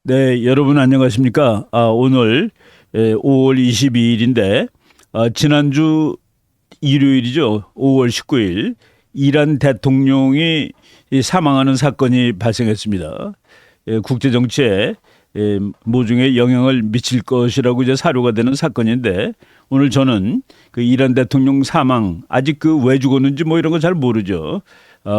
네, 여러분 안녕하십니까? 오늘 5월 22일인데 지난주 일요일이죠. 5월 19일 이란 대통령이 사망하는 사건이 발생했습니다. 국제 정치에 모종의 영향을 미칠 것이라고 이제 사료가 되는 사건인데 오늘 저는 그 이란 대통령 사망 아직 그 왜 죽었는지 뭐 이런 거 잘 모르죠.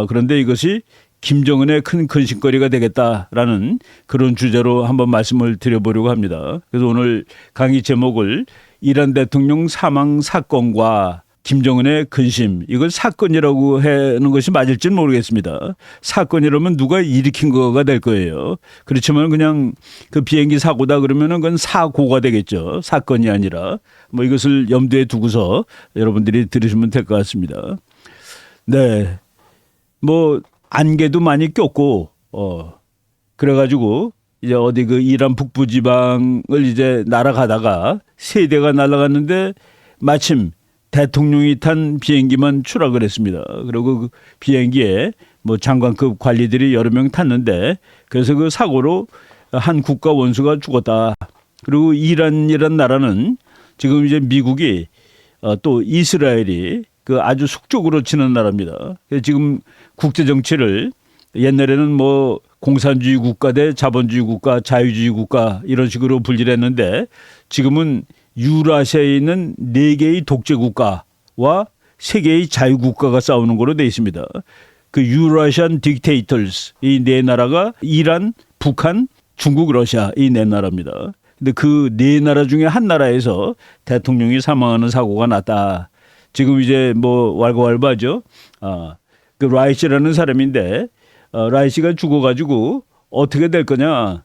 그런데 이것이 김정은의 큰 근심거리가 되겠다라는 그런 주제로 한번 말씀을 드려보려고 합니다. 그래서 오늘 강의 제목을 이란 대통령 사망 사건과 김정은의 근심, 이걸 사건이라고 하는 것이 맞을지는 모르겠습니다. 사건이라면 누가 일으킨 거가 될 거예요. 그렇지만 그냥 그 비행기 사고다 그러면은 그건 사고가 되겠죠. 사건이 아니라 뭐 이것을 염두에 두고서 여러분들이 들으시면 될 것 같습니다. 네, 뭐 안개도 많이 꼈고 그래가지고 이제 어디 그 이란 북부 지방을 이제 날아가다가 세 대가 날아갔는데 마침 대통령이 탄 비행기만 추락을 했습니다. 그리고 그 비행기에 뭐 장관급 관리들이 여러 명 탔는데 그래서 그 사고로 한 국가 원수가 죽었다. 그리고 이란이란 나라는 지금 이제 미국이 또 이스라엘이 그 아주 속적으로 치는 나라입니다. 지금 국제 정치를 옛날에는 뭐 공산주의 국가 대 자본주의 국가, 자유주의 국가 이런 식으로 분리를 했는데 지금은 유라시아에 있는 4개의 독재 국가와 3개의 자유 국가가 싸우는 거로 돼 있습니다. 그 유라시안 딕테이터스 이 네 나라가 이란, 북한, 중국, 러시아 이 네 나라입니다. 근데 그 네 나라 중에 한 나라에서 대통령이 사망하는 사고가 났다. 지금 이제 뭐 왈가왈부하죠. 그 라이시라는 사람인데 라이시가 죽어가지고 어떻게 될 거냐.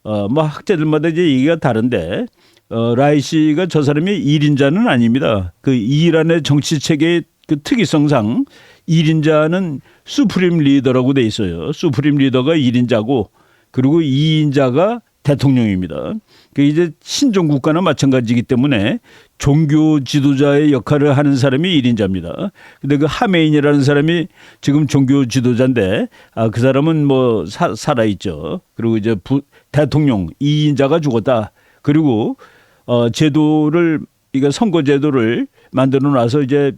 뭐 학자들마다 이제 얘기가 다른데 라이시가 저 사람이 1인자는 아닙니다. 그 이란의 정치 체계의 그 특이성상 1인자는 수프림 리더라고 돼 있어요. 수프림 리더가 1인자고 그리고 2인자가 대통령입니다. 그 이제 신종 국가나 마찬가지이기 때문에 종교 지도자의 역할을 하는 사람이 1인자입니다. 근데 그 하메인이라는 사람이 지금 종교 지도자인데 그 사람은 뭐 살아 있죠. 그리고 이제 대통령 2인자가 죽었다. 그리고 제도를 이거 선거 제도를 만들어 놔서 이제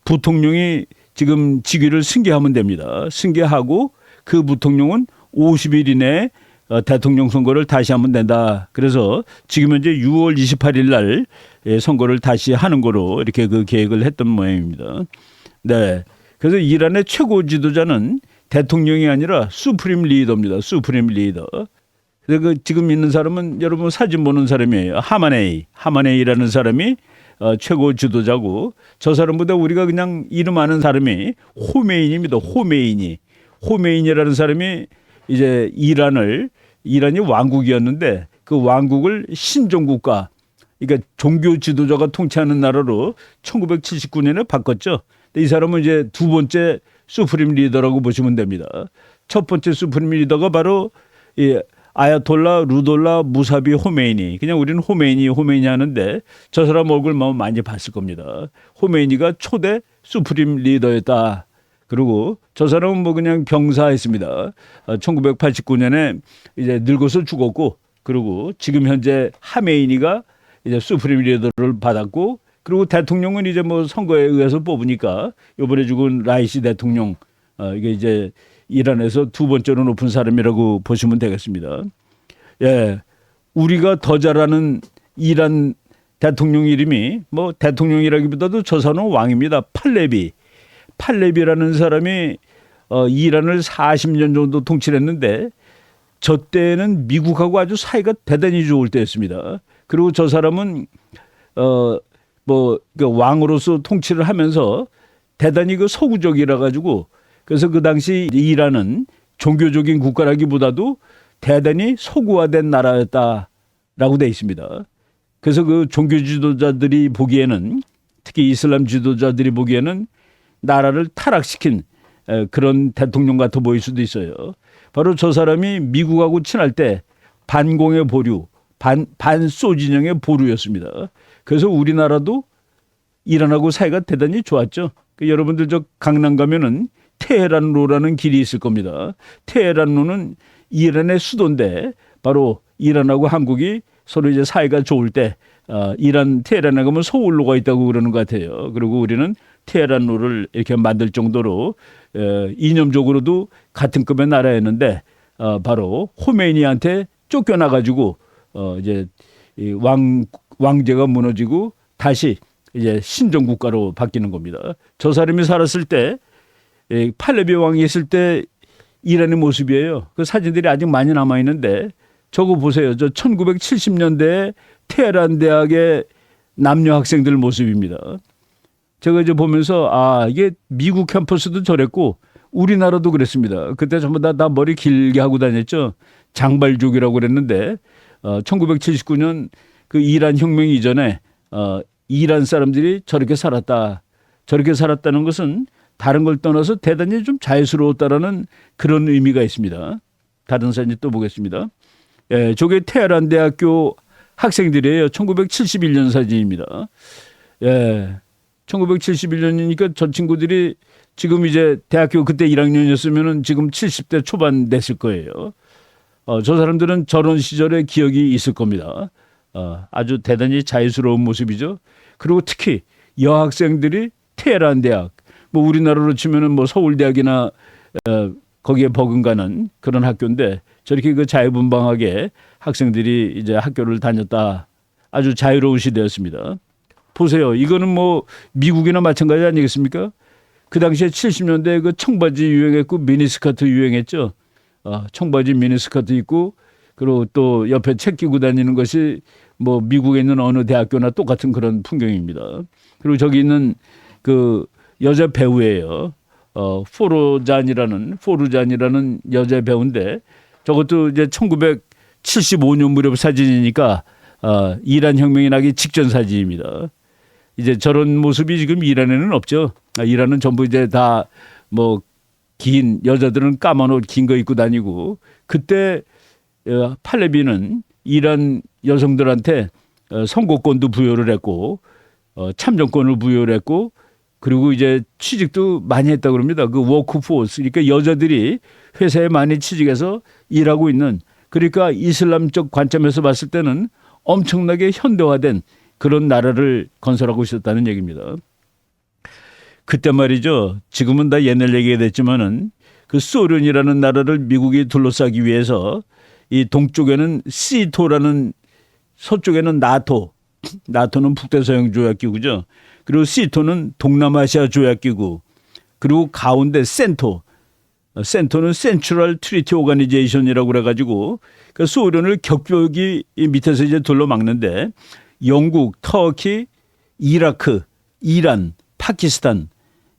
부통령이 지금 직위를 승계하면 됩니다. 승계하고 그 부통령은 50일 이내에 대통령 선거를 다시 하면 된다. 그래서 지금 현재 6월 28일 날 선거를 다시 하는 거로 이렇게 그 계획을 했던 모양입니다. 네. 그래서 이란의 최고 지도자는 대통령이 아니라 수프림 리더입니다. 수프림 리더. 그래서 그 지금 있는 사람은 여러분 사진 보는 사람이에요. 하마네이라는 사람이 최고 지도자고 저 사람보다 우리가 그냥 이름 아는 사람이 호메인입니다. 호메인이라는 사람이 이제 이란이 왕국이었는데 그 왕국을 신종국가, 그러니까 종교 지도자가 통치하는 나라로 1979년에 바꿨죠. 근데 이 사람은 이제 두 번째 수프림 리더라고 보시면 됩니다. 첫 번째 수프림 리더가 바로 이 아야톨라 루돌라 무사비 호메이니. 그냥 우리는 호메이니 하는데 저 사람 얼굴 많이 봤을 겁니다. 호메이니가 초대 수프림 리더였다. 그리고 저 사람은 뭐 그냥 병사했습니다. 1989년에 이제 늙어서 죽었고, 그리고 지금 현재 하메이니가 이제 수프림 리더를 받았고, 그리고 대통령은 이제 뭐 선거에 의해서 뽑으니까 이번에 죽은 라이시 대통령 이게 이제 이란에서 두 번째로 높은 사람이라고 보시면 되겠습니다. 예, 우리가 더 잘 아는 이란 대통령 이름이 뭐 대통령이라기보다도 저 사람은 왕입니다. 팔레비라는 사람이 이란을 40년 정도 통치를 했는데 저 때는 미국하고 아주 사이가 대단히 좋을 때였습니다. 그리고 저 사람은 그 왕으로서 통치를 하면서 대단히 그 서구적이라 가지고 그래서 그 당시 이란은 종교적인 국가라기보다도 대단히 서구화된 나라였다라고 되어 있습니다. 그래서 그 종교 지도자들이 보기에는 특히 이슬람 지도자들이 보기에는 나라를 타락시킨 그런 대통령 같아 보일 수도 있어요. 바로 저 사람이 미국하고 친할 때 반공의 보류, 반소진영의 보류였습니다. 그래서 우리나라도 이란하고 사이가 대단히 좋았죠. 여러분들 저 강남 가면은 테헤란로라는 길이 있을 겁니다. 테헤란로는 이란의 수도인데 바로 이란하고 한국이 서로 이제 사이가 좋을 때 이란 테헤란에 가면 서울로가 있다고 그러는 것 같아요. 그리고 우리는 테헤란로를 이렇게 만들 정도로 이념적으로도 같은 급의 나라였는데 바로 호메이니한테 쫓겨나가지고 이제 이 왕제가 무너지고 다시 이제 신정 국가로 바뀌는 겁니다. 저 사람이 살았을 때 팔레비 왕이 있을 때 이란의 모습이에요. 그 사진들이 아직 많이 남아 있는데 저거 보세요. 저 1970년대에 테헤란 대학의 남녀 학생들 모습입니다. 제가 이제 보면서 이게 미국 캠퍼스도 저랬고 우리나라도 그랬습니다. 그때 전부 다 머리 길게 하고 다녔죠. 장발족이라고 그랬는데 1979년 그 이란 혁명 이전에 이란 사람들이 저렇게 살았다. 저렇게 살았다는 것은 다른 걸 떠나서 대단히 좀 자유스러웠다라는 그런 의미가 있습니다. 다른 사진 또 보겠습니다. 저게 테헤란 대학교 학생들이에요. 1971년 사진입니다. 1971년이니까 저 친구들이 지금 이제 대학교 그때 1학년이었으면은 지금 70대 초반 됐을 거예요. 저 사람들은 저런 시절의 기억이 있을 겁니다. 아주 대단히 자유스러운 모습이죠. 그리고 특히 여학생들이 테헤란 대학, 뭐 우리나라로 치면은 뭐 서울대학이나 거기에 버금가는 그런 학교인데 저렇게 그 자유분방하게 학생들이 이제 학교를 다녔다. 아주 자유로운 시대였습니다. 보세요. 이거는 뭐 미국이나 마찬가지 아니겠습니까? 그 당시에 70년대에 그 청바지 유행했고 미니스커트 유행했죠. 청바지 미니스커트 입고 그리고 또 옆에 책 끼고 다니는 것이 뭐 미국에 있는 어느 대학교나 똑같은 그런 풍경입니다. 그리고 저기 있는 그 여자 배우예요. 포르잔이라는 여자 배우인데 저것도 이제 1975년 무렵 사진이니까 이란 혁명이 나기 직전 사진입니다. 이제 저런 모습이 지금 이란에는 없죠. 이란은 전부 이제 다 뭐 긴 여자들은 까만 옷 긴 거 입고 다니고 그때 팔레비는 이란 여성들한테 선거권도 부여를 했고 참정권을 부여를 했고 그리고 이제 취직도 많이 했다고 그럽니다. 그 워크포스 그러니까 여자들이 회사에 많이 취직해서 일하고 있는 그러니까 이슬람적 관점에서 봤을 때는 엄청나게 현대화된 그런 나라를 건설하고 있었다는 얘기입니다. 그때 말이죠. 지금은 다 옛날 얘기가 됐지만은 그 소련이라는 나라를 미국이 둘러싸기 위해서 이 동쪽에는 시토라는 서쪽에는 나토는 북대서양 조약기구죠. 그리고 시토는 동남아시아 조약기구. 그리고 가운데 센토는 센트럴 트리티 오가니제이션이라고 그래가지고 그 소련을 격벽이 밑에서 이제 둘러막는데 영국, 터키, 이라크, 이란, 파키스탄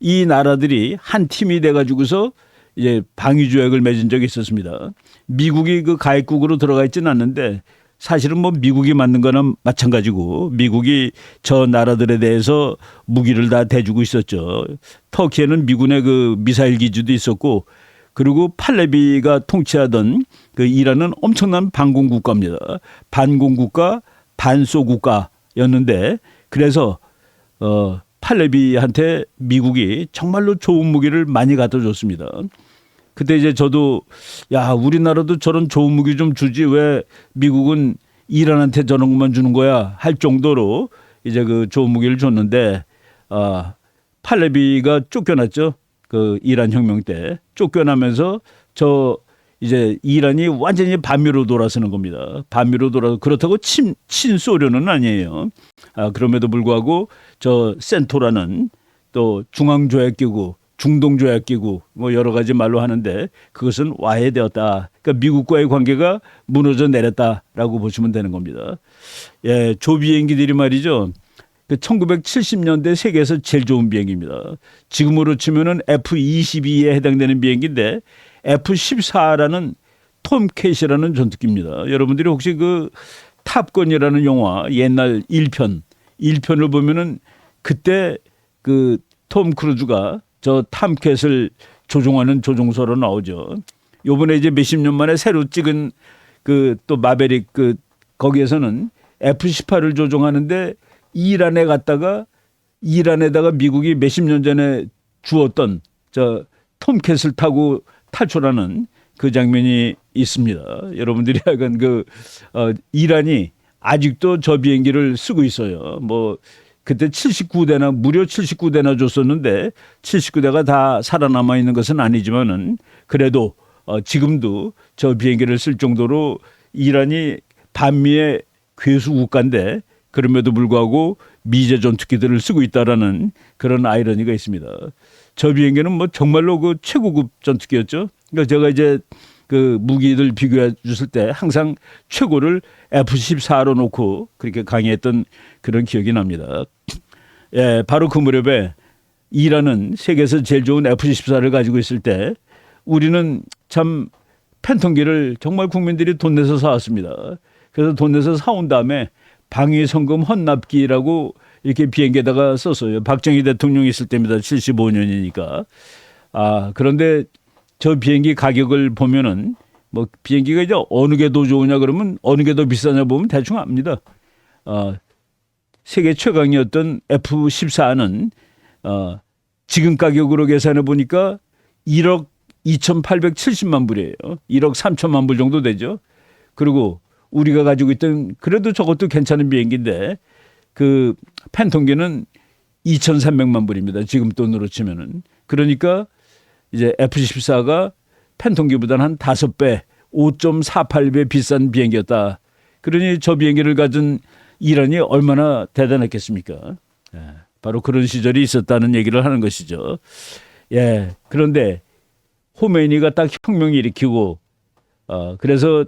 이 나라들이 한 팀이 돼가지고서 이제 방위 조약을 맺은 적이 있었습니다. 미국이 그 가입국으로 들어가 있지는 않는데 사실은 뭐 미국이 맞는 거나 마찬가지고 미국이 저 나라들에 대해서 무기를 다 대주고 있었죠. 터키에는 미군의 그 미사일 기지도 있었고 그리고 팔레비가 통치하던 그 이란은 엄청난 반공국가입니다. 반공국가, 반소국가였는데 그래서 팔레비한테 미국이 정말로 좋은 무기를 많이 갖다 줬습니다. 그때 이제 저도 우리나라도 저런 좋은 무기 좀 주지 왜 미국은 이란한테 저런 것만 주는 거야 할 정도로 이제 그 좋은 무기를 줬는데 팔레비가 쫓겨났죠. 그 이란 혁명 때 쫓겨나면서 이제 이란이 완전히 반미로 돌아서는 겁니다. 반미로 돌아서 그렇다고 친소련은 아니에요. 그럼에도 불구하고 저 센토라는 또 중앙조약기구, 중동조약기구 뭐 여러 가지 말로 하는데 그것은 와해되었다. 그러니까 미국과의 관계가 무너져 내렸다라고 보시면 되는 겁니다. 조비행기들이 말이죠. 그 1970년대 세계에서 제일 좋은 비행기입니다. 지금으로 치면은 F-22에 해당되는 비행기인데 F-14라는 톰 캣이라는 전투기입니다. 여러분들이 혹시 그 탑건이라는 영화 옛날 1편을 보면은 그때 그 톰 크루즈가 저 톰 캣을 조종하는 조종사로 나오죠. 요번에 이제 몇십 년 만에 새로 찍은 그 또 마베릭 그 거기에서는 F-18을 조종하는데 이란에 갔다가 이란에다가 미국이 몇십 년 전에 주었던 저 톰 캣을 타고 탈출하는 그 장면이 있습니다. 여러분들이 약간 이란이 아직도 저 비행기를 쓰고 있어요. 뭐 그때 79대나 무려 79대나 줬었는데 79대가 다 살아남아 있는 것은 아니지만은 그래도 지금도 저 비행기를 쓸 정도로 이란이 반미의 괴수 국가인데 그럼에도 불구하고 미제 전투기들을 쓰고 있다라는 그런 아이러니가 있습니다. 저 비행기는 뭐 정말로 그 최고급 전투기였죠. 그러니까 제가 이제 그 무기들 비교해 줬을 때 항상 최고를 F-14로 놓고 그렇게 강의했던 그런 기억이 납니다. 예, 바로 그 무렵에 이란은 세계에서 제일 좋은 F-14를 가지고 있을 때 우리는 참 팬텀기를 정말 국민들이 돈 내서 사왔습니다. 그래서 돈 내서 사온 다음에 방위성금 헌납기라고 이렇게 비행기에다가 썼어요. 박정희 대통령이 있을 때입니다. 75년이니까. 그런데 저 비행기 가격을 보면은 뭐 비행기가 이제 어느 게 더 좋으냐 그러면 어느 게 더 비싸냐 보면 대충 압니다. 세계 최강이었던 F-14는 지금 가격으로 계산해 보니까 1억 2,870만 불이에요. 1억 3천만 불 정도 되죠. 그리고 우리가 가지고 있던 그래도 저것도 괜찮은 비행기인데 그 팬텀기는 2,300만 불입니다. 지금 돈으로 치면은. 그러니까 이제 F-14가 팬텀기보다는 한 5배, 5.48배 비싼 비행기였다. 그러니 저 비행기를 가진 이란이 얼마나 대단했겠습니까? 예, 바로 그런 시절이 있었다는 얘기를 하는 것이죠. 예, 그런데 호메이니가 딱 혁명을 일으키고 그래서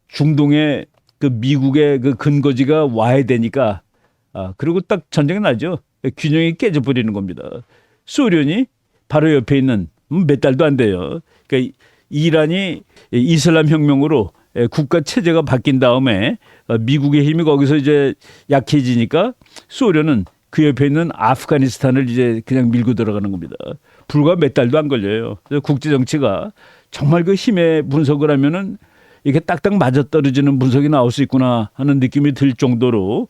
중동에 그 미국의 그 근거지가 와야 되니까 그리고 딱 전쟁이 나죠. 균형이 깨져버리는 겁니다. 소련이 바로 옆에 있는 몇 달도 안 돼요. 그러니까 이란이 이슬람 혁명으로 국가 체제가 바뀐 다음에 미국의 힘이 거기서 이제 약해지니까 소련은 그 옆에 있는 아프가니스탄을 이제 그냥 밀고 들어가는 겁니다. 불과 몇 달도 안 걸려요. 그래서 국제 정치가 정말 그 힘의 분석을 하면은 이게 딱딱 맞아떨어지는 분석이 나올 수 있구나 하는 느낌이 들 정도로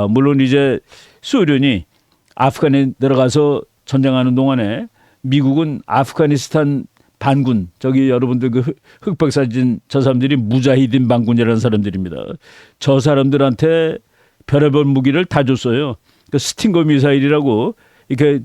물론 이제 소련이 아프간에 들어가서 전쟁하는 동안에 미국은 아프가니스탄 반군 저기 여러분들 그 흑백 사진 저 사람들이 무자히딘 반군이라는 사람들입니다. 저 사람들한테 별의별 무기를 다 줬어요. 그 스팅거 미사일이라고 이렇게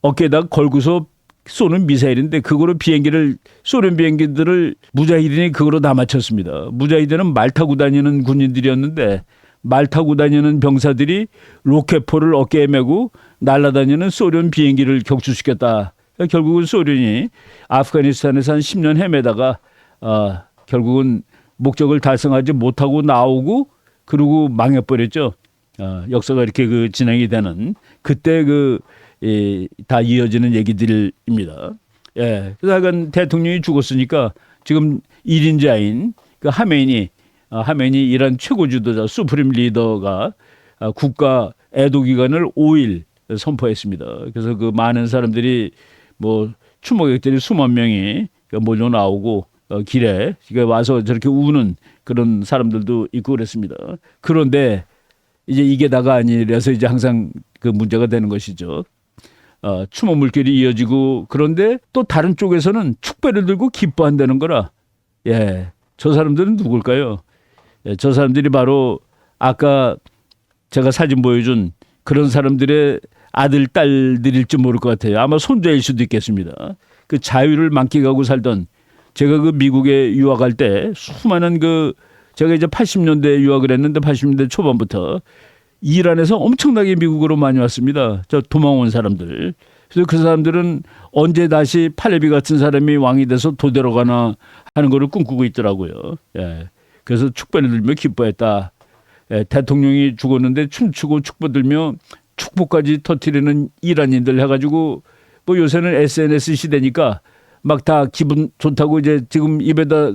어깨에다 걸고서 쏘는 미사일인데 그거로 비행기를 소련 비행기들을 무자히딘이 그거로 다 맞췄습니다. 무자히딘은 말 타고 다니는 군인들이었는데 말 타고 다니는 병사들이 로켓포를 어깨에 메고 날아다니는 소련 비행기를 격추시켰다. 결국은 소련이 아프가니스탄에서 한 10년 헤매다가 결국은 목적을 달성하지 못하고 나오고 그러고 망해버렸죠. 역사가 이렇게 그 진행이 되는 그때 다 이어지는 얘기들입니다. 예. 그래서 하여간 대통령이 죽었으니까 지금 1인자인 그 하메니 이란 최고 지도자 수프림 리더가 국가 애도 기간을 5일 선포했습니다. 그래서 그 많은 사람들이 뭐 추모객들이 수만 명이 몰려 나오고 길에 와서 저렇게 우는 그런 사람들도 있고 그랬습니다. 그런데 이제 이게 다가 아니라서 이제 항상 그 문제가 되는 것이죠. 추모 물결이 이어지고 그런데 또 다른 쪽에서는 축배를 들고 기뻐한다는 거라. 예, 저 사람들은 누굴까요? 예, 저 사람들이 바로 아까 제가 사진 보여준 그런 사람들의 아들, 딸들일지 모를 것 같아요. 아마 손자일 수도 있겠습니다. 그 자유를 만끽하고 살던 제가 그 미국에 유학할 때 수많은 제가 이제 80년대에 유학을 했는데 80년대 초반부터 이란에서 엄청나게 미국으로 많이 왔습니다. 저 도망온 사람들. 그래서 그 사람들은 언제 다시 팔레비 같은 사람이 왕이 돼서 도대로 가나 하는 거를 꿈꾸고 있더라고요. 예. 그래서 축배를 들며 기뻐했다. 예. 대통령이 죽었는데 춤추고 축배 들며 축복까지 터뜨리는 이란인들 해가지고 뭐 요새는 SNS 시대니까 막 다 기분 좋다고 이제 지금 입에다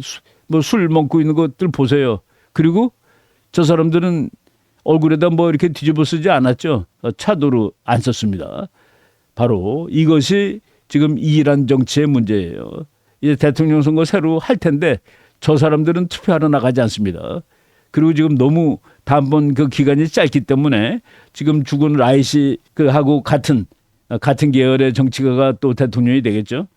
뭐 술 먹고 있는 것들 보세요. 그리고 저 사람들은 얼굴에다 뭐 이렇게 뒤집어 쓰지 않았죠. 차도로 안 썼습니다. 바로 이것이 지금 이란 정치의 문제예요. 이제 대통령 선거 새로 할 텐데 저 사람들은 투표하러 나가지 않습니다. 그리고 지금 너무 단번 그 기간이 짧기 때문에 지금 죽은 라이시 하고 같은 계열의 정치가가 또 대통령이 되겠죠.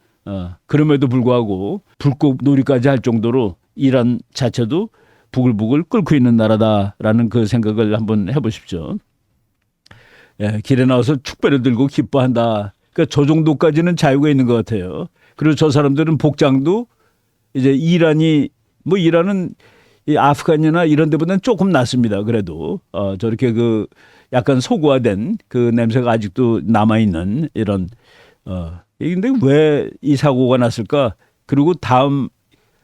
그럼에도 불구하고 불꽃 놀이까지 할 정도로 이란 자체도 부글부글 끓고 있는 나라다라는 그 생각을 한번 해보십시오. 예, 길에 나와서 축배를 들고 기뻐한다. 그러니까 저 정도까지는 자유가 있는 것 같아요. 그리고 저 사람들은 복장도 이제 이란은 이 아프간이나 이런 데보다는 조금 낫습니다. 그래도 저렇게 그 약간 소구화된 그 냄새가 아직도 남아 있는 이런 근데 왜 이 사고가 났을까? 그리고 다음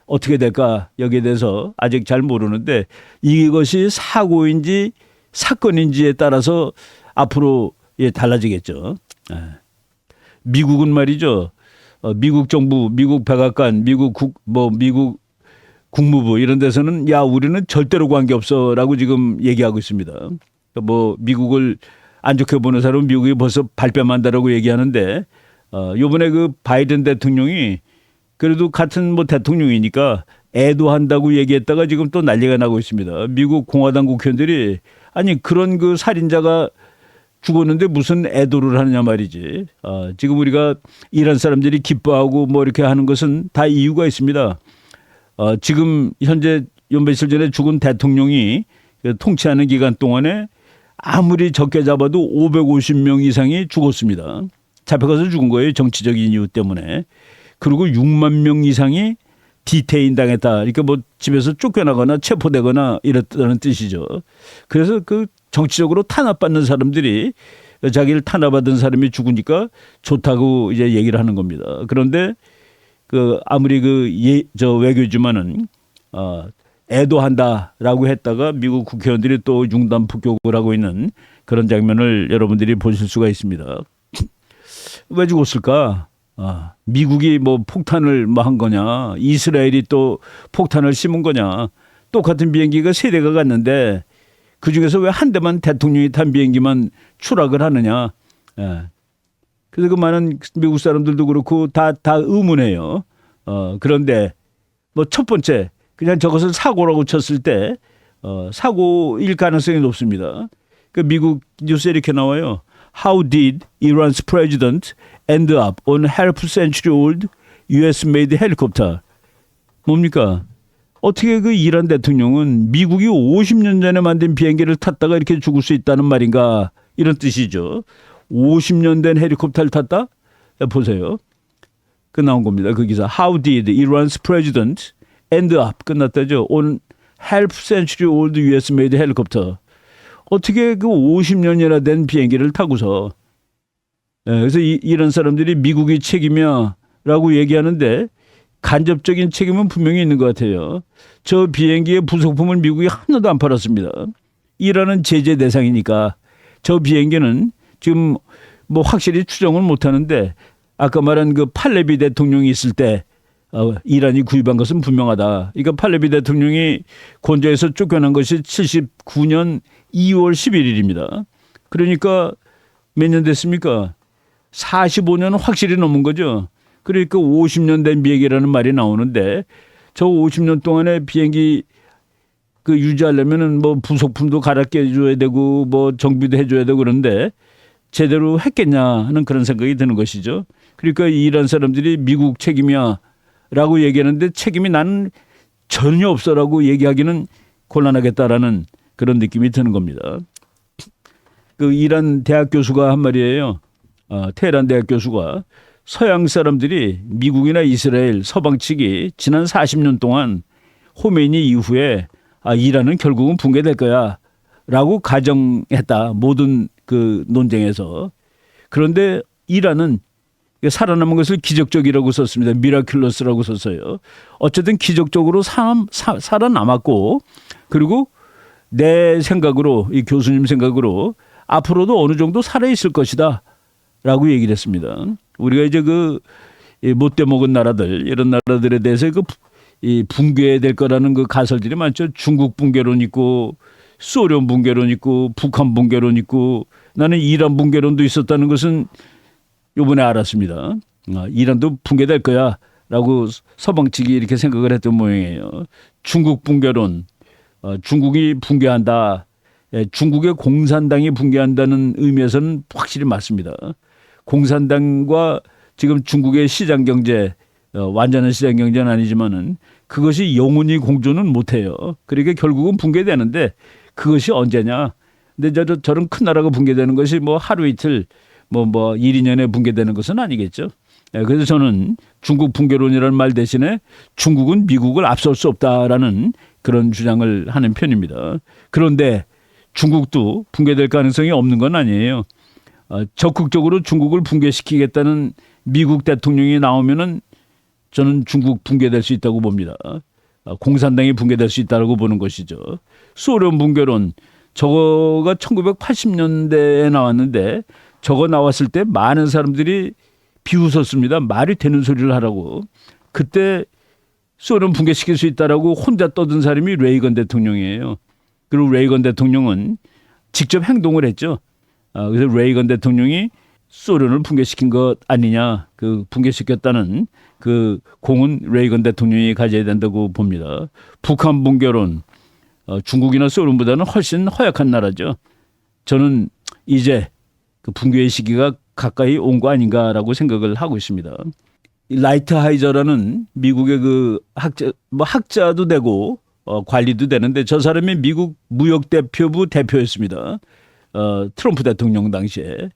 어떻게 될까? 여기에 대해서 아직 잘 모르는데 이것이 사고인지 사건인지에 따라서 앞으로 달라지겠죠. 미국은 말이죠. 미국 정부, 미국 백악관, 미국 국무부 이런 데서는 야 우리는 절대로 관계없어라고 지금 얘기하고 있습니다. 뭐 미국을 안 좋게 보는 사람은 미국이 벌써 발뺌한다라고 얘기하는데 요번에 그 바이든 대통령이 그래도 같은 뭐 대통령이니까 애도한다고 얘기했다가 지금 또 난리가 나고 있습니다. 미국 공화당 국회의원들이 아니 그런 그 살인자가 죽었는데 무슨 애도를 하느냐 말이지. 지금 우리가 이란 사람들이 기뻐하고 뭐 이렇게 하는 것은 다 이유가 있습니다. 지금 현재 며칠 전에 죽은 대통령이 통치하는 기간 동안에 아무리 적게 잡아도 550명 이상이 죽었습니다. 잡혀가서 죽은 거예요. 정치적인 이유 때문에. 그리고 6만 명 이상이 디테인 당했다. 그러니까 뭐 집에서 쫓겨나거나 체포되거나 이랬다는 뜻이죠. 그래서 그 정치적으로 탄압받는 사람들이 자기를 탄압받은 사람이 죽으니까 좋다고 이제 얘기를 하는 겁니다. 그런데 그 아무리 저 외교지만은 애도한다라고 했다가 미국 국회의원들이 또 융단 폭격을 하고 있는 그런 장면을 여러분들이 보실 수가 있습니다. 왜 죽었을까? 미국이 뭐 폭탄을 뭐 한 거냐? 이스라엘이 또 폭탄을 심은 거냐? 똑같은 비행기가 세 대가 갔는데 그 중에서 왜 한 대만 대통령이 탄 비행기만 추락을 하느냐? 그래서 그 많은 미국 사람들도 그렇고 다 의문해요. 그런데 뭐 첫 번째 그냥 저것을 사고라고 쳤을 때 사고일 가능성이 높습니다. 그 미국 뉴스에 이렇게 나와요. How did Iran's president end up on half century old US-made helicopter? 뭡니까? 어떻게 그 이란 대통령은 미국이 50년 전에 만든 비행기를 탔다가 이렇게 죽을 수 있다는 말인가? 이런 뜻이죠. 50년 된 헬리콥터를 탔다? 보세요. 그 나온 겁니다. 그 기사. How did Iran's president end up? 끝났다죠. On half century old US-made helicopter. 어떻게 그 50년이나 된 비행기를 타고서 그래서 이런 사람들이 미국이 책임이야라고 얘기하는데 간접적인 책임은 분명히 있는 것 같아요. 저 비행기의 부속품을 미국이 하나도 안 팔았습니다. 이란은 제재 대상이니까 저 비행기는 지금 뭐 확실히 추정을 못하는데 아까 말한 그 팔레비 대통령이 있을 때 이란이 구입한 것은 분명하다. 그러니까 팔레비 대통령이 곤저에서 쫓겨난 것이 79년 2월 11일입니다. 그러니까 몇 년 됐습니까? 45년 확실히 넘은 거죠. 그러니까 50년 된 비행기라는 말이 나오는데 저 50년 동안에 비행기 그 유지하려면은 뭐 부속품도 갈아 껴줘야 되고 뭐 정비도 해줘야 되고 그런데 제대로 했겠냐 하는 그런 생각이 드는 것이죠. 그러니까 이란 사람들이 미국 책임이야라고 얘기하는데 책임이 나는 전혀 없어라고 얘기하기는 곤란하겠다라는 그런 느낌이 드는 겁니다. 그 이란 대학 교수가 한 말이에요. 테헤란 대학 교수가 서양 사람들이 미국이나 이스라엘 서방 측이 지난 40년 동안 호메니 이후에 이란은 결국은 붕괴될 거야 라고 가정했다. 모든 그 논쟁에서. 그런데 이란은 살아남은 것을 기적적이라고 썼습니다. 미라큘러스라고 썼어요. 어쨌든 기적적으로 살아남았고 그리고 내 생각으로 이 교수님 생각으로 앞으로도 어느 정도 살아있을 것이다 라고 얘기를 했습니다. 우리가 이제 그 못돼 먹은 나라들 이런 나라들에 대해서 이 붕괴될 거라는 그 가설들이 많죠. 중국 붕괴론 있고 소련 붕괴론 있고 북한 붕괴론 있고 나는 이란 붕괴론도 있었다는 것은 이번에 알았습니다. 이란도 붕괴될 거야 라고 서방 측이 이렇게 생각을 했던 모양이에요. 중국 붕괴론 중국이 붕괴한다. 중국의 공산당이 붕괴한다는 의미에서는 확실히 맞습니다. 공산당과 지금 중국의 시장 경제, 완전한 시장 경제는 아니지만은 그것이 영원히 공존은 못해요. 그러니까 결국은 붕괴되는데 그것이 언제냐? 근데 저런 큰 나라가 붕괴되는 것이 뭐 하루 이틀, 뭐 1, 2년에 붕괴되는 것은 아니겠죠. 그래서 저는 중국 붕괴론이라는 말 대신에 중국은 미국을 앞설 수 없다라는 그런 주장을 하는 편입니다. 그런데 중국도 붕괴될 가능성이 없는 건 아니에요. 적극적으로 중국을 붕괴시키겠다는 미국 대통령이 나오면은 저는 중국 붕괴될 수 있다고 봅니다. 공산당이 붕괴될 수 있다고 보는 것이죠. 소련 붕괴론 저거가 1980년대에 나왔는데 저거 나왔을 때 많은 사람들이 비웃었습니다. 말이 되는 소리를 하라고. 그때 소련 붕괴시킬 수 있다라고 혼자 떠든 사람이 레이건 대통령이에요. 그리고 레이건 대통령은 직접 행동을 했죠. 그래서 레이건 대통령이 소련을 붕괴시킨 것 아니냐, 그 붕괴시켰다는 그 공은 레이건 대통령이 가져야 된다고 봅니다. 북한 붕괴론, 중국이나 소련보다는 훨씬 허약한 나라죠. 저는 이제 그 붕괴의 시기가 가까이 온 거 아닌가라고 생각을 하고 있습니다. 라이트하이저라는 미국의 그 학자도 되고 관리도 되는데 저 사람이 미국 무역대표부 대표였습니다. 트럼프 대통령 당시에.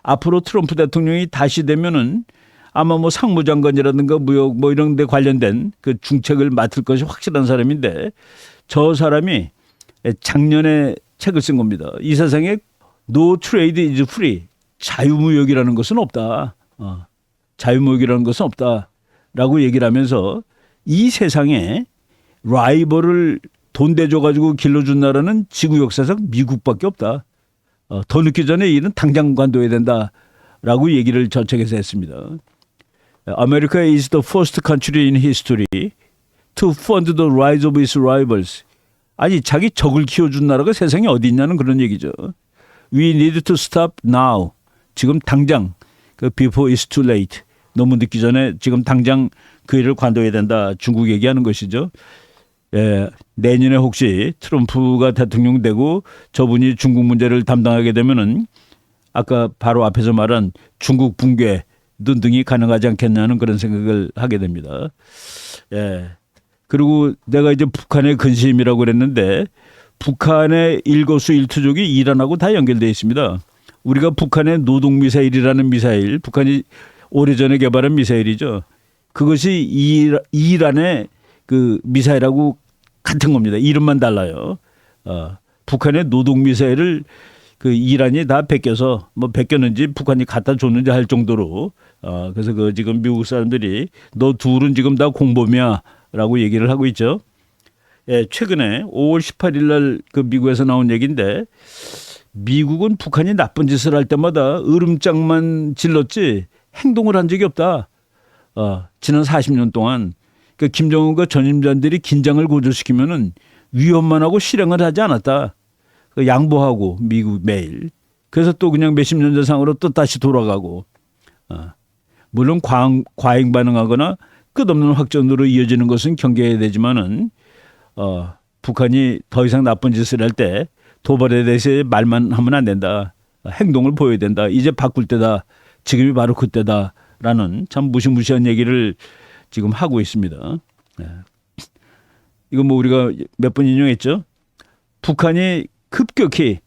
앞으로 트럼프 대통령이 다시 되면은 아마 뭐 상무장관이라든가 무역 뭐 이런 데 관련된 그 중책을 맡을 것이 확실한 사람인데 저 사람이 작년에 책을 쓴 겁니다. 이 세상에 No trade is free. 자유무역이라는 것은 없다. 자유무역이라는 것은 없다라고 얘기를 하면서 이 세상에 라이벌을 돈 대줘가지고 길러준 나라는 지구 역사상 미국밖에 없다. 더 늦기 전에 이는 당장 관둬야 된다라고 얘기를 저 책에서 했습니다. America is the first country in history to fund the rise of its rivals. 아니 자기 적을 키워준 나라가 세상에 어디 있냐는 그런 얘기죠. We need to stop now. 지금 당장 그 before it's too late. 너무 늦기 전에 지금 당장 그 일을 관둬야 된다. 중국 얘기하는 것이죠. 내년에 혹시 트럼프가 대통령 되고 저분이 중국 문제를 담당하게 되면은 아까 바로 앞에서 말한 중국 붕괴 등등이 가능하지 않겠냐는 그런 생각을 하게 됩니다. 그리고 내가 이제 북한의 근심이라고 그랬는데 북한의 일거수일투족이 이란하고 다 연결되어 있습니다. 우리가 북한의 노동미사일이라는 미사일, 북한이 오래전에 개발한 미사일이죠. 그것이 이란의 그 미사일하고 같은 겁니다. 이름만 달라요. 북한의 노동미사일을 그 이란이 다 베껴서 뭐 베꼈는지 북한이 갖다 줬는지 할 정도로 그래서 그 지금 미국 사람들이 너 둘은 지금 다 공범이야라고 얘기를 하고 있죠. 최근에 5월 18일 날 그 미국에서 나온 얘기인데 미국은 북한이 나쁜 짓을 할 때마다 으름장만 질렀지 행동을 한 적이 없다. 지난 40년 동안 그 김정은과 전임자들이 긴장을 고조시키면은 위협만 하고 실행을 하지 않았다. 양보하고 미국 매일. 그래서 또 그냥 몇십 년 전상으로 또 다시 돌아가고. 물론 과잉 반응하거나 끝없는 확전으로 이어지는 것은 경계해야 되지만은 북한이 더 이상 나쁜 짓을 할 때 도발에 대해서 말만 하면 안 된다. 행동을 보여야 된다. 이제 바꿀 때다. 지금이 바로 그때다라는 참 무시무시한 얘기를 지금 하고 있습니다. 이거 뭐 우리가 몇 번 인용했죠. 북한이 급격히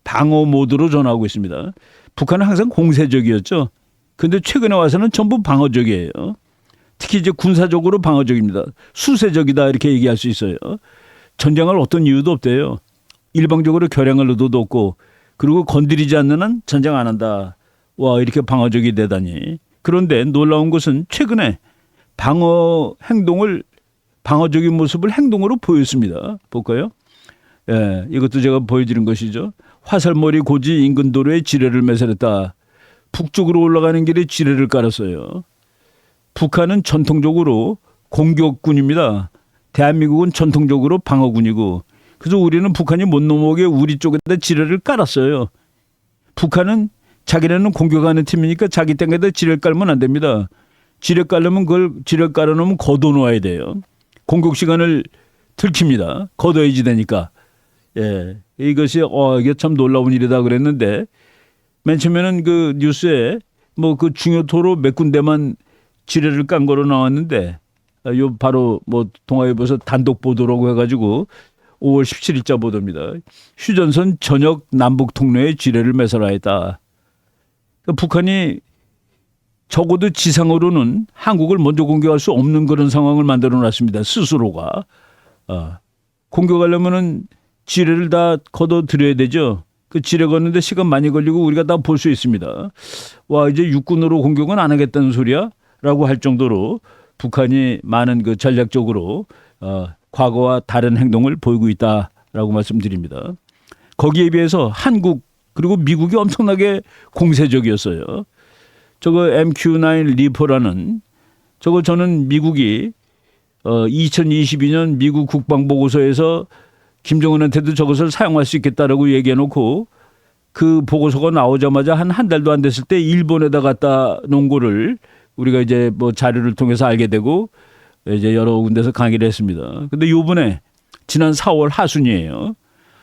방어 모드로 전환하고 있습니다. 북한은 항상 공세적이었죠. 그런데 최근에 와서는 전부 방어적이에요. 특히 이제 군사적으로 방어적입니다. 수세적이다 이렇게 얘기할 수 있어요. 전쟁할 어떤 이유도 없대요. 일방적으로 결행할 의도도 없고 그리고 건드리지 않는 한 전쟁 안 한다. 와 이렇게 방어적이 되다니. 그런데 놀라운 것은 최근에 방어적인 모습을 행동으로 보였습니다. 볼까요? 이것도 제가 보여드린 것이죠. 화살머리 고지 인근 도로에 지뢰를 매설했다. 북쪽으로 올라가는 길에 지뢰를 깔았어요. 북한은 전통적으로 공격군입니다. 대한민국은 전통적으로 방어군이고 그래서 우리는 북한이 못 넘어오게 우리 쪽에다 지뢰를 깔았어요. 북한은 자기네는 공격하는 팀이니까 자기 땅에다 지뢰를 깔면 안 됩니다. 지뢰 깔려면 그걸 지뢰 깔아놓으면 걷어놓아야 돼요. 공격 시간을 들킵니다. 걷어야지 되니까. 이것이 이게 참 놀라운 일이다 그랬는데 맨 처음에는 그 뉴스에 뭐 그 중요 도로 몇 군데만 지뢰를 깐 거로 나왔는데 요 바로 뭐 동아일보에서 단독 보도라고 해가지고 5월 17일자 보도입니다. 휴전선 전역 남북 통로에 지뢰를 매설하였다. 그러니까 북한이 적어도 지상으로는 한국을 먼저 공격할 수 없는 그런 상황을 만들어 놨습니다. 스스로가. 공격하려면은 지뢰를 다 걷어들여야 되죠. 그 지뢰 걷는데 시간 많이 걸리고 우리가 다 볼 수 있습니다. 와, 이제 육군으로 공격은 안 하겠다는 소리야? 라고 할 정도로 북한이 많은 그 전략적으로 과거와 다른 행동을 보이고 있다라고 말씀드립니다. 거기에 비해서 한국 그리고 미국이 엄청나게 공세적이었어요. 저거 MQ-9 리퍼라는 저거 저는 미국이 2022년 미국 국방보고서에서 김정은한테도 저것을 사용할 수 있겠다라고 얘기해놓고 그 보고서가 나오자마자 한 달도 안 됐을 때 일본에다 갖다 놓은 거를 우리가 이제 뭐 자료를 통해서 알게 되고 이제 여러 군데서 강의를 했습니다. 근데 요번에 지난 4월 하순이에요.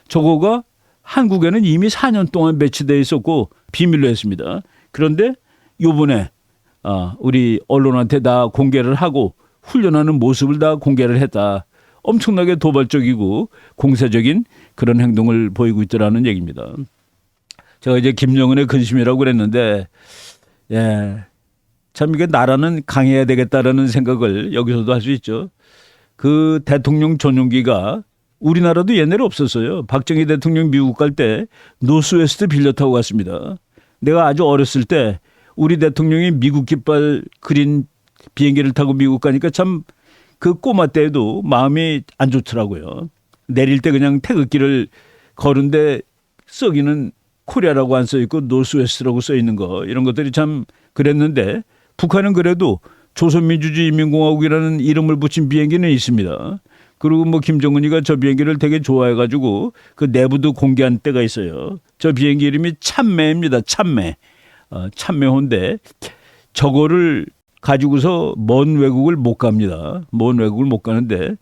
저거가 한국에는 이미 4년 동안 배치되어 있었고 비밀로 했습니다. 그런데 요번에 우리 언론한테 다 공개를 하고 훈련하는 모습을 다 공개를 했다. 엄청나게 도발적이고 공세적인 그런 행동을 보이고 있더라는 얘기입니다. 제가 이제 김정은의 근심이라고 그랬는데 참 이게 나라는 강해야 되겠다라는 생각을 여기서도 할 수 있죠. 그 대통령 전용기가 우리나라도 옛날에 없었어요. 박정희 대통령 미국 갈 때 노스웨스트 빌려 타고 갔습니다. 내가 아주 어렸을 때 우리 대통령이 미국 깃발 그린 비행기를 타고 미국 가니까 참 그 꼬마 때에도 마음이 안 좋더라고요. 내릴 때 그냥 태극기를 거는데 썩이는 코리아라고 안 써 있고 노스웨스트라고 써 있는 거 이런 것들이 참 그랬는데 북한은 그래도 조선민주주의인민공화국이라는 이름을 붙인 비행기는 있습니다. 그리고 뭐 김정은이가 저 비행기를 되게 좋아해가지고 그 내부도 공개한 때가 있어요. 저 비행기 이름이 참매입니다. 참매. 참매호인데 저거를 가지고서 먼 외국을 못 갑니다. 먼 외국을 못 가는데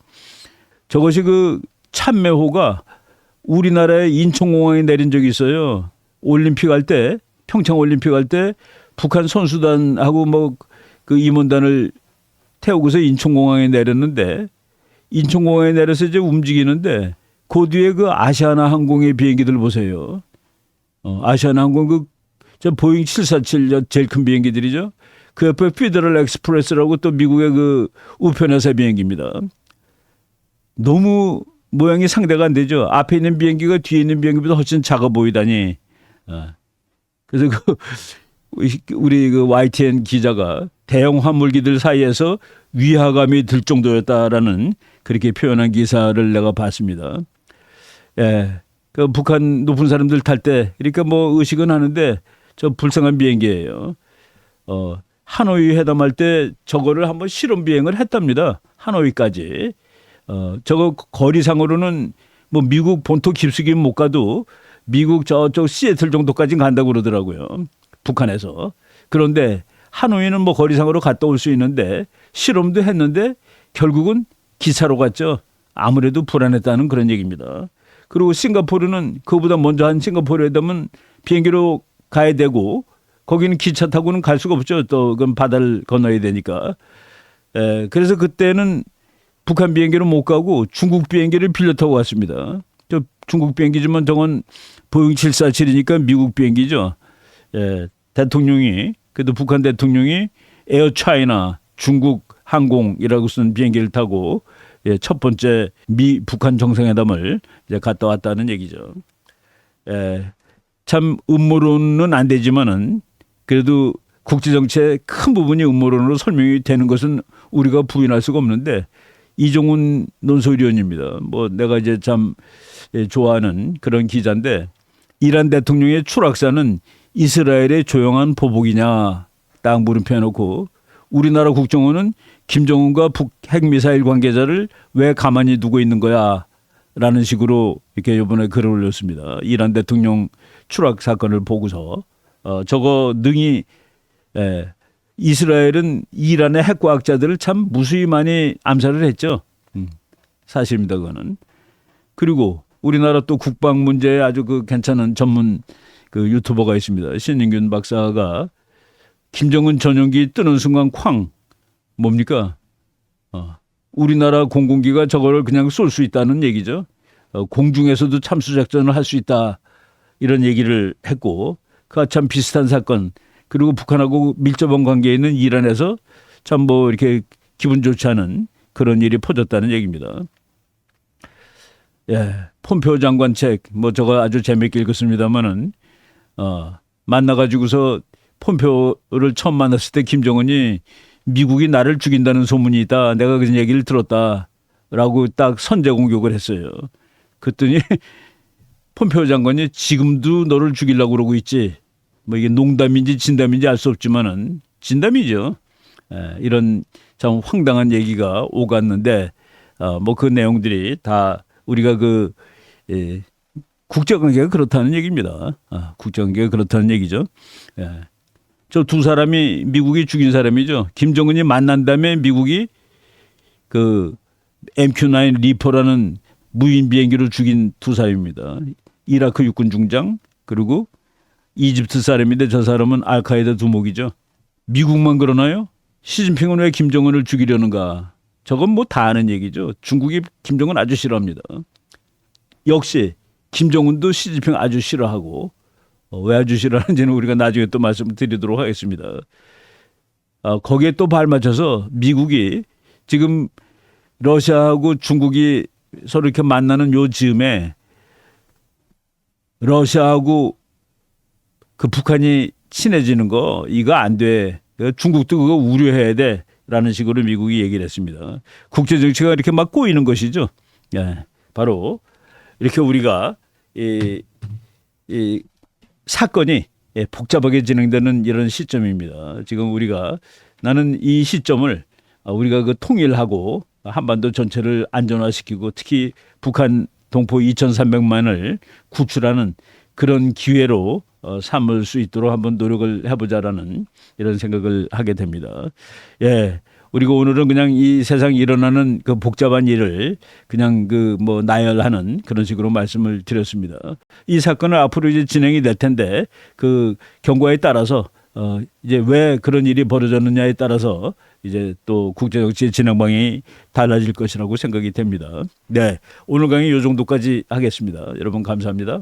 저것이 그 참매호가 우리나라의 인천공항에 내린 적이 있어요. 올림픽 할 때, 평창 올림픽 할 때 북한 선수단하고 뭐 그 임원단을 태우고서 인천공항에 내렸는데 인천공항에 내려서 이제 움직이는데 그 뒤에 그 아시아나 항공의 비행기들 보세요. 아시아나 항공 저 보잉 747 제일 큰 비행기들이죠. 그 옆에 피더럴 엑스프레스라고 또 미국의 그 우편회사 비행기입니다. 너무 모양이 상대가 안 되죠. 앞에 있는 비행기가 뒤에 있는 비행기보다 훨씬 작아 보이다니. 그래서 우리 그 YTN 기자가 대형 화물기들 사이에서 위화감이 들 정도였다라는 그렇게 표현한 기사를 내가 봤습니다. 그 북한 높은 사람들 탈 때 그러니까 뭐 의식은 하는데 저 불쌍한 비행기예요. 하노이 회담할 때 저거를 한번 실험 비행을 했답니다. 하노이까지. 저거 거리상으로는 뭐 미국 본토 깊숙이 못 가도 미국 저쪽 시애틀 정도까지 간다고 그러더라고요. 북한에서. 그런데 하노이는 뭐 거리상으로 갔다 올 수 있는데 실험도 했는데 결국은 기차로 갔죠. 아무래도 불안했다는 그런 얘기입니다. 그리고 싱가포르는 그보다 먼저 한 싱가포르 회담은 비행기로 가야 되고 거기는 기차 타고는 갈 수가 없죠. 또 그건 바다를 건너야 되니까. 그래서 그때는 북한 비행기로 못 가고 중국 비행기를 빌려 타고 왔습니다. 저 중국 비행기지만 저건 보잉 747이니까 미국 비행기죠. 대통령이 그래도 북한 대통령이 에어 차이나 중국 항공이라고 쓰는 비행기를 타고 첫 번째 미 북한 정상회담을 이제 갔다 왔다는 얘기죠. 참 음모론은 안 되지만은 그래도 국제 정치의 큰 부분이 음모론으로 설명이 되는 것은 우리가 부인할 수가 없는데 이종훈 논설위원입니다. 뭐 내가 이제 참 좋아하는 그런 기자인데 이란 대통령의 추락사는 이스라엘의 조용한 보복이냐 딱 물음표 해놓고 우리나라 국정원은 김정은과 북 핵미사일 관계자를 왜 가만히 두고 있는 거야 라는 식으로 이렇게 이번에 글을 올렸습니다. 이란 대통령 추락 사건을 보고서 저거 능히 이스라엘은 이란의 핵과학자들을 참 무수히 많이 암살을 했죠. 사실입니다. 그거는. 그리고 우리나라 또 국방 문제에 아주 그 괜찮은 전문 그 유튜버가 있습니다. 신인균 박사가 김정은 전용기 뜨는 순간 쾅 뭡니까? 우리나라 공군기가 저거를 그냥 쏠 수 있다는 얘기죠. 공중에서도 참수작전을 할 수 있다 이런 얘기를 했고 그와 참 비슷한 사건 그리고 북한하고 밀접한 관계에 있는 이란에서 참 뭐 이렇게 기분 좋지 않은 그런 일이 퍼졌다는 얘기입니다. 예, 폼페오 장관 책 뭐 저거 아주 재밌게 읽었습니다만은 만나가지고서 폼페오를 처음 만났을 때 김정은이 미국이 나를 죽인다는 소문이 있다. 내가 그런 얘기를 들었다라고 딱 선제 공격을 했어요. 그랬더니 폼페오 장관이 지금도 너를 죽이려고 그러고 있지. 뭐 이게 농담인지 진담인지 알 수 없지만은 진담이죠. 이런 참 황당한 얘기가 오갔는데 뭐 그 내용들이 다 우리가 국제관계가 그렇다는 얘기입니다. 국제관계가 그렇다는 얘기죠. 저 두 사람이 미국이 죽인 사람이죠. 김정은이 만난 다음에 미국이 그 MQ-9 리퍼라는 무인 비행기로 죽인 두 사람입니다. 이라크 육군 중장 그리고 이집트 사람인데 저 사람은 알카에다 두목이죠. 미국만 그러나요? 시진핑은 왜 김정은을 죽이려는가? 저건 뭐 다 아는 얘기죠. 중국이 김정은 아주 싫어합니다. 역시 김정은도 시진핑 아주 싫어하고 왜 아주 싫어하는지는 우리가 나중에 또 말씀드리도록 하겠습니다. 거기에 또 발맞춰서 미국이 지금 러시아하고 중국이 서로 이렇게 만나는 요 즈음에 러시아하고 그 북한이 친해지는 거 이거 안 돼. 중국도 그거 우려해야 돼라는 식으로 미국이 얘기를 했습니다. 국제 정치가 이렇게 막 꼬이는 것이죠. 예, 바로 이렇게 우리가 이 사건이 복잡하게 진행되는 이런 시점입니다. 지금 나는 이 시점을 우리가 그 통일하고 한반도 전체를 안전화시키고 특히 북한 동포 2,300만을 구출하는 그런 기회로 삼을 수 있도록 한번 노력을 해보자라는 이런 생각을 하게 됩니다. 예. 우리가 오늘은 그냥 이 세상에 일어나는 그 복잡한 일을 그냥 뭐 나열하는 그런 식으로 말씀을 드렸습니다. 이 사건은 앞으로 이제 진행이 될 텐데 그 경과에 따라서 이제 왜 그런 일이 벌어졌느냐에 따라서 이제 또 국제정치의 진행 방향이 달라질 것이라고 생각이 됩니다. 네. 오늘 강의 이 정도까지 하겠습니다. 여러분 감사합니다.